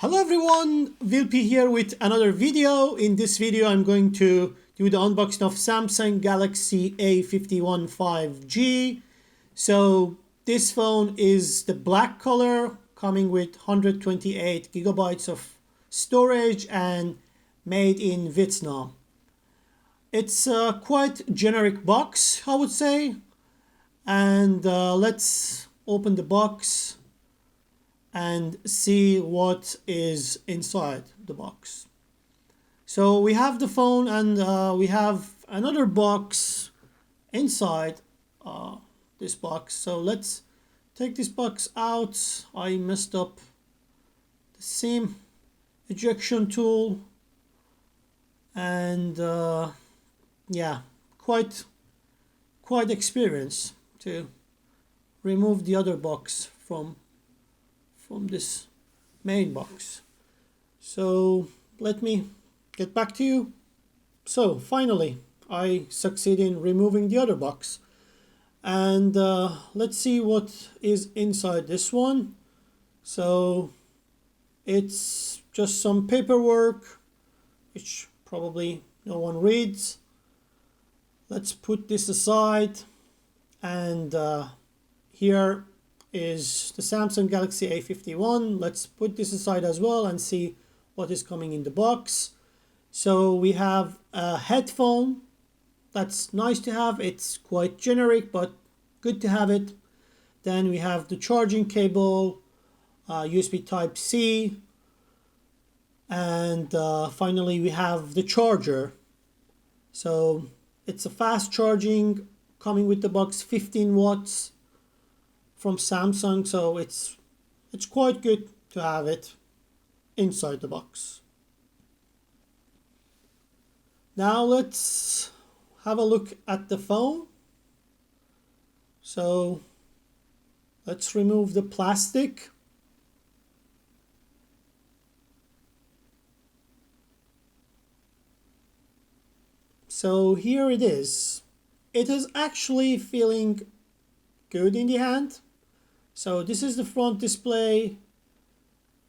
Hello everyone, Vilpi here with another video. In this video I'm going to do the unboxing of Samsung Galaxy A51 5G. So this phone is the black color, coming with 128 gigabytes of storage and made in Vietnam. It's a quite generic box, I would say. And let's open the box and see what is inside the box. So we have the phone and we have another box inside this box. So let's take this box out. I messed up the SIM ejection tool and yeah, quite experience to remove the other box from this main box. So let me get back to you. So finally I succeed in removing the other box, and let's see what is inside this one. So it's just some paperwork which probably no one reads. Let's put this aside, and here is the Samsung Galaxy A51. Let's put this aside as well and see what is coming in the box. So we have a headphone. That's nice to have. It's quite generic, but good to have it. Then we have the charging cable, USB Type-C, and finally we have the charger. So it's a fast charging, coming with the box, 15 watts from Samsung, so it's quite good to have it inside the box. Now let's have a look at the phone. So let's remove the plastic. So here it is. It is actually feeling good in the hand. So this is the front display,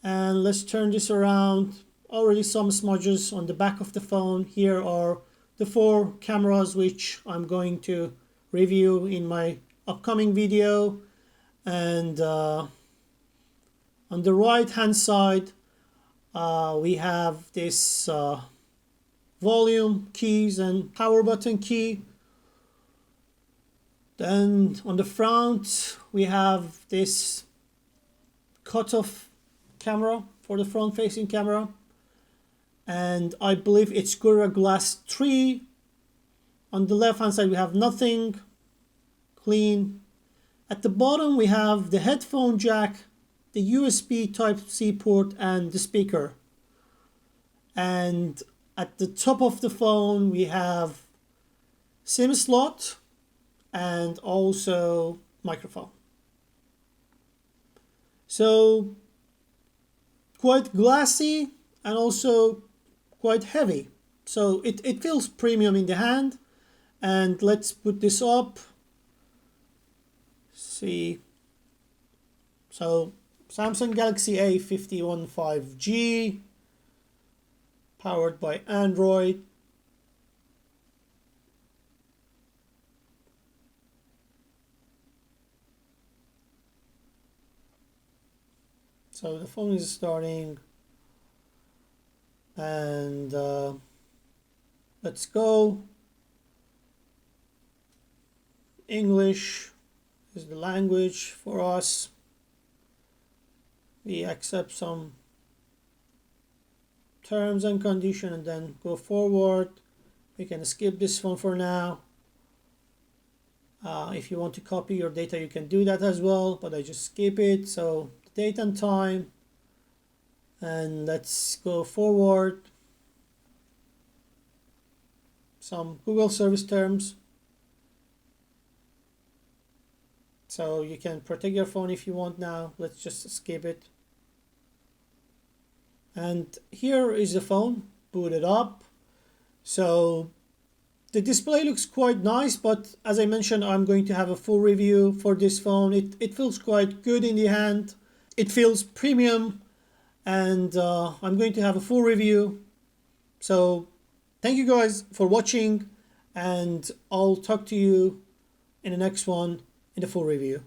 and let's turn this around. Already some smudges on the back of the phone. Here are the 4 cameras which I'm going to review in my upcoming video. And on the right hand side we have this volume keys and power button key. Then on the front we have this cutoff camera for the front facing camera, and I believe it's Gorilla Glass 3. On the left hand side we have nothing, clean. At the bottom we have the headphone jack, the USB Type-C port, and the speaker. And at the top of the phone we have SIM slot and also microphone. So quite glassy and also quite heavy. So it feels premium in the hand. And let's put this up. See. So Samsung Galaxy A51 5G, powered by Android. So the phone is starting, and let's go. English is the language for us. We accept some terms and conditions and then go forward. We can skip this one for now. If you want to copy your data you can do that as well, but I just skip it. So date and time, and let's go forward. Some Google service terms. So you can protect your phone if you want now. Let's just skip it. And here is the phone booted up. So the display looks quite nice, but as I mentioned, I'm going to have a full review for this phone. It feels quite good in the hand. It feels premium and I'm going to have a full review. So thank you guys for watching, and I'll talk to you in the next one in the full review.